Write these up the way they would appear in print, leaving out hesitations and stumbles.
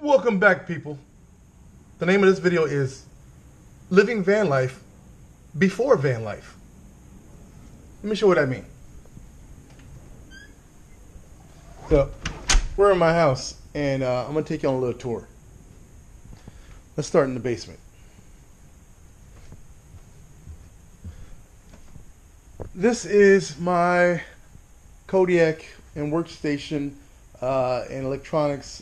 Welcome back, people. The name of this video is Living Van Life Before Van Life. Let me show you what I mean. So, we're in my house, and I'm going to take you on a little tour. Let's start in the basement. This is my Kodiak and workstation and electronics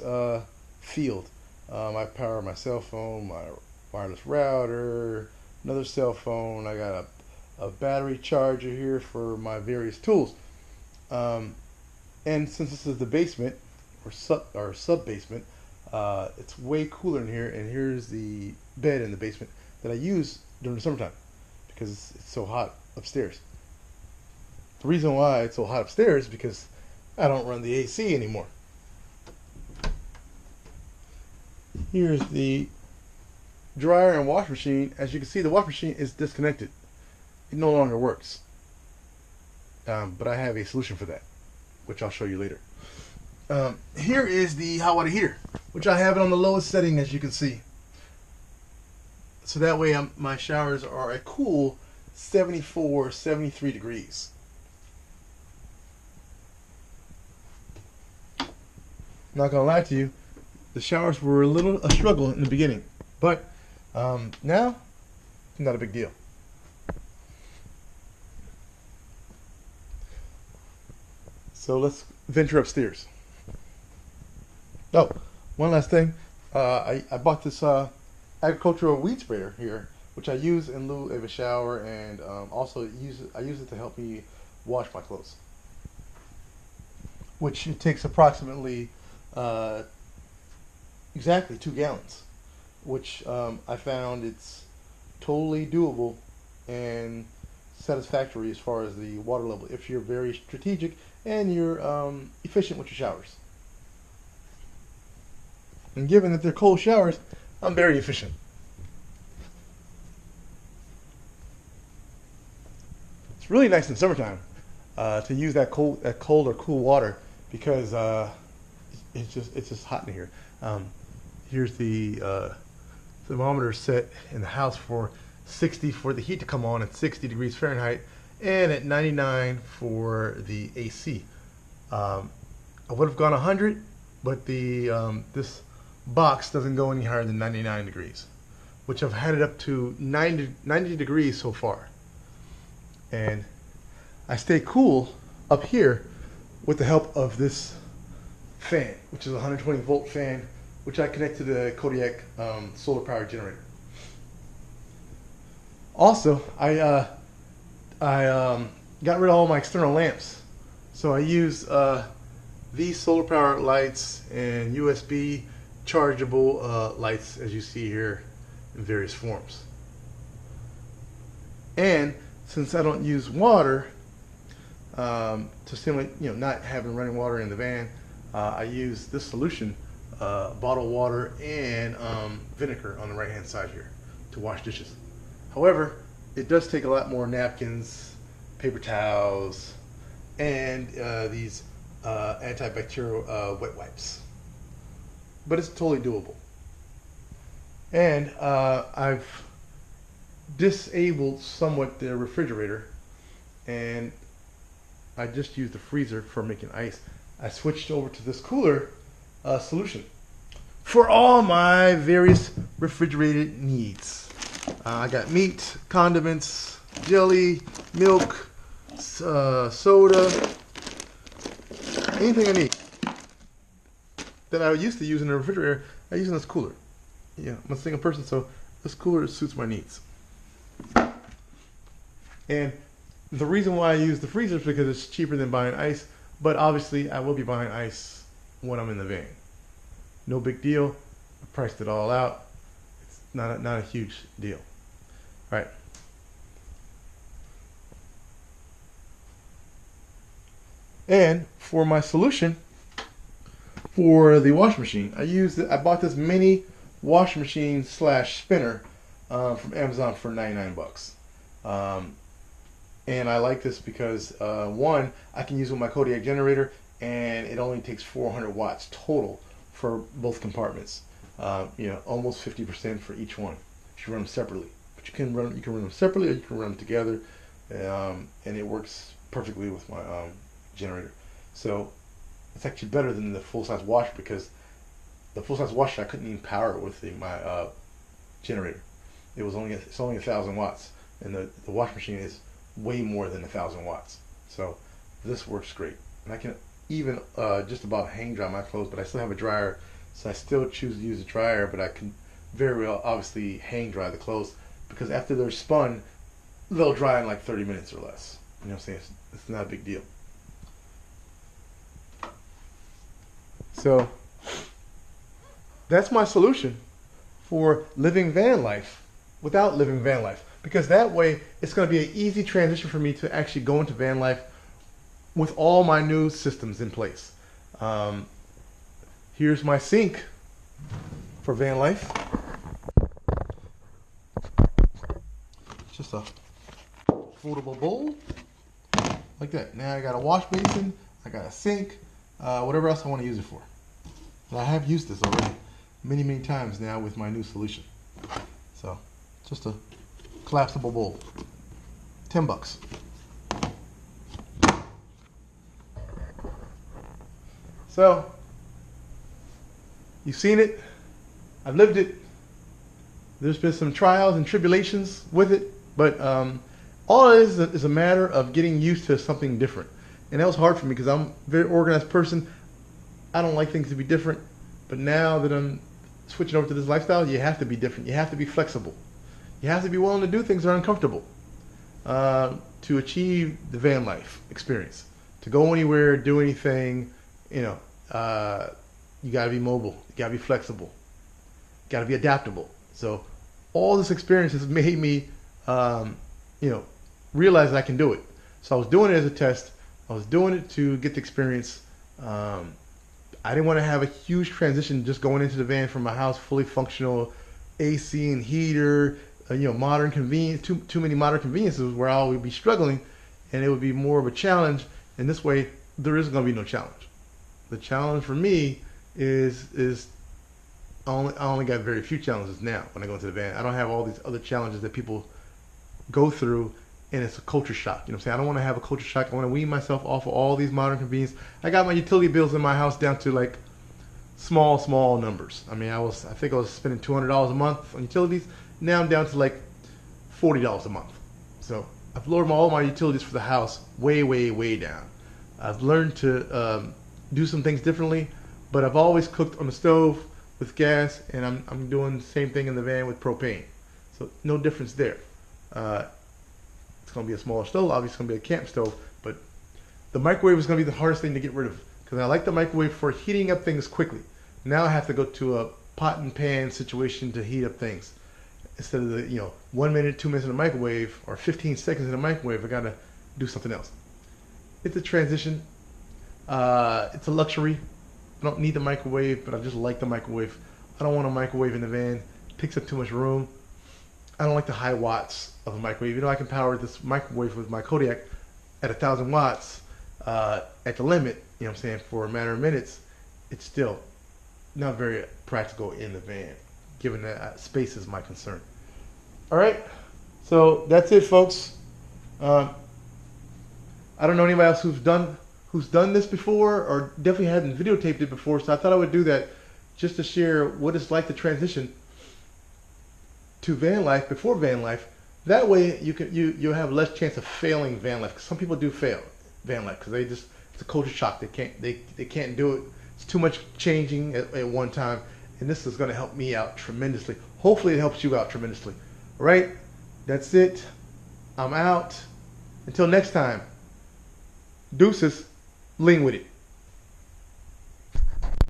field. I power my cell phone, my wireless router, another cell phone. I got a battery charger here for my various tools. And since this is the basement or sub basement, it's way cooler in here. And here's the bed in the basement that I use during the summertime because it's so hot upstairs. The reason why it's so hot upstairs is because I don't run the AC anymore. Here's the dryer and wash machine. As you can see, the wash machine is disconnected. It no longer works. But I have a solution for that, which I'll show you later. Here is the hot water heater, which I have it on the lowest setting, as you can see. So that way my showers are a cool 74, 73 degrees. Not gonna lie to you, the showers were a struggle in the beginning, but now it's not a big deal. So let's venture upstairs. Oh, one last thing. I bought this agricultural weed sprayer here, which I use in lieu of a shower, and also I use it to help me wash my clothes. Which it takes approximately exactly 2 gallons, which I found it's totally doable and satisfactory as far as the water level if you're very strategic and you're efficient with your showers. And given that they're cold showers, I'm very efficient. It's really nice in the summertime to use that cold or cool water because it's just hot in here. Here's the thermometer set in the house for 60 for the heat to come on at 60 degrees Fahrenheit and at 99 for the AC. I would have gone 100, but the this box doesn't go any higher than 99 degrees, which I've had it up to 90 degrees so far. And I stay cool up here with the help of this fan, which is a 120 volt fan, which I connect to the Kodiak solar power generator. Also, I got rid of all my external lamps, so I use these solar power lights and USB chargeable lights, as you see here, in various forms. And since I don't use water to simulate, not having running water in the van, I use this solution, bottled water and vinegar on the right hand side here to wash dishes. However, it does take a lot more napkins, paper towels, and these antibacterial wet wipes. But it's totally doable. And I've disabled somewhat the refrigerator, and I just use the freezer for making ice. I switched over to this cooler solution for all my various refrigerated needs. I got meat, condiments, jelly, milk, soda, anything I need that I used to use in the refrigerator, I use in this cooler. Yeah, I'm a single person, so this cooler suits my needs. And the reason why I use the freezer is because it's cheaper than buying ice, but obviously I will be buying ice when I'm in the van. No big deal. I priced it all out. It's not a huge deal. All right. And for my solution for the wash machine, I bought this mini wash machine / spinner from Amazon for 99 bucks. And I like this because one, I can use it with my Kodiak generator, and it only takes 400 watts total for both compartments. almost 50% for each one if you run them separately. But you can run them separately, or you can run them together, and it works perfectly with my generator. So it's actually better than the full-size washer, because the full-size washer I couldn't even power it with my generator. It's only 1,000 watts, and the wash machine is way more than 1,000 watts. So this works great, and I can even just about hang dry my clothes, but I still have a dryer, so I still choose to use a dryer, but I can very well obviously hang dry the clothes, because after they're spun, they'll dry in like 30 minutes or less. You know what I'm saying? It's not a big deal. So that's my solution for living van life without living van life, because that way it's going to be an easy transition for me to actually go into van life with all my new systems in place. Here's my sink for van life. It's just a foldable bowl like that. Now I got a wash basin, I got a sink, whatever else I want to use it for. And I have used this already many times now with my new solution. So just a collapsible bowl, $10. So you've seen it, I've lived it. There's been some trials and tribulations with it, but all it is a matter of getting used to something different. And that was hard for me, because I'm a very organized person. I don't like things to be different, but now that I'm switching over to this lifestyle, you have to be different. You have to be flexible. You have to be willing to do things that are uncomfortable to achieve the van life experience. To go anywhere, do anything, you got to be mobile. You got to be flexible. You got to be adaptable. So all this experience has made me, realize that I can do it. So I was doing it as a test. I was doing it to get the experience. I didn't want to have a huge transition just going into the van from my house, fully functional AC and heater, modern convenience, too many modern conveniences where I would be struggling, and it would be more of a challenge. And this way, there is going to be no challenge. The challenge for me is I only got very few challenges now when I go into the van. I don't have all these other challenges that people go through, and it's a culture shock. You know what I'm saying? I don't want to have a culture shock. I want to wean myself off of all these modern conveniences. I got my utility bills in my house down to like small numbers. I mean, I think I was spending $200 a month on utilities. Now I'm down to like $40 a month. So I've lowered all my utilities for the house way down. I've learned to do some things differently, but I've always cooked on the stove with gas, and I'm doing the same thing in the van with propane. So no difference there. It's going to be a smaller stove. Obviously, it's going to be a camp stove, but the microwave is going to be the hardest thing to get rid of, because I like the microwave for heating up things quickly. Now I have to go to a pot and pan situation to heat up things. Instead of the 1 minute, 2 minutes in the microwave, or 15 seconds in the microwave, I got to do something else. It's a transition. It's a luxury. I don't need the microwave, but I just like the microwave. I don't want a microwave in the van. It takes up too much room. I don't like the high watts of a microwave. I can power this microwave with my Kodiak at 1,000 watts at the limit, for a matter of minutes. It's still not very practical in the van, given that space is my concern. All right, so that's it, folks. I don't know anybody else who's done this before, or definitely hadn't videotaped it before, so I thought I would do that just to share what it's like to transition to van life before van life. That way you'll have less chance of failing van life, because some people do fail van life because it's a culture shock. They can't do it. It's too much changing at one time, and this is going to help me out tremendously. Hopefully it helps you out tremendously. All right, that's it. I'm out. Until next time, deuces, lean with it.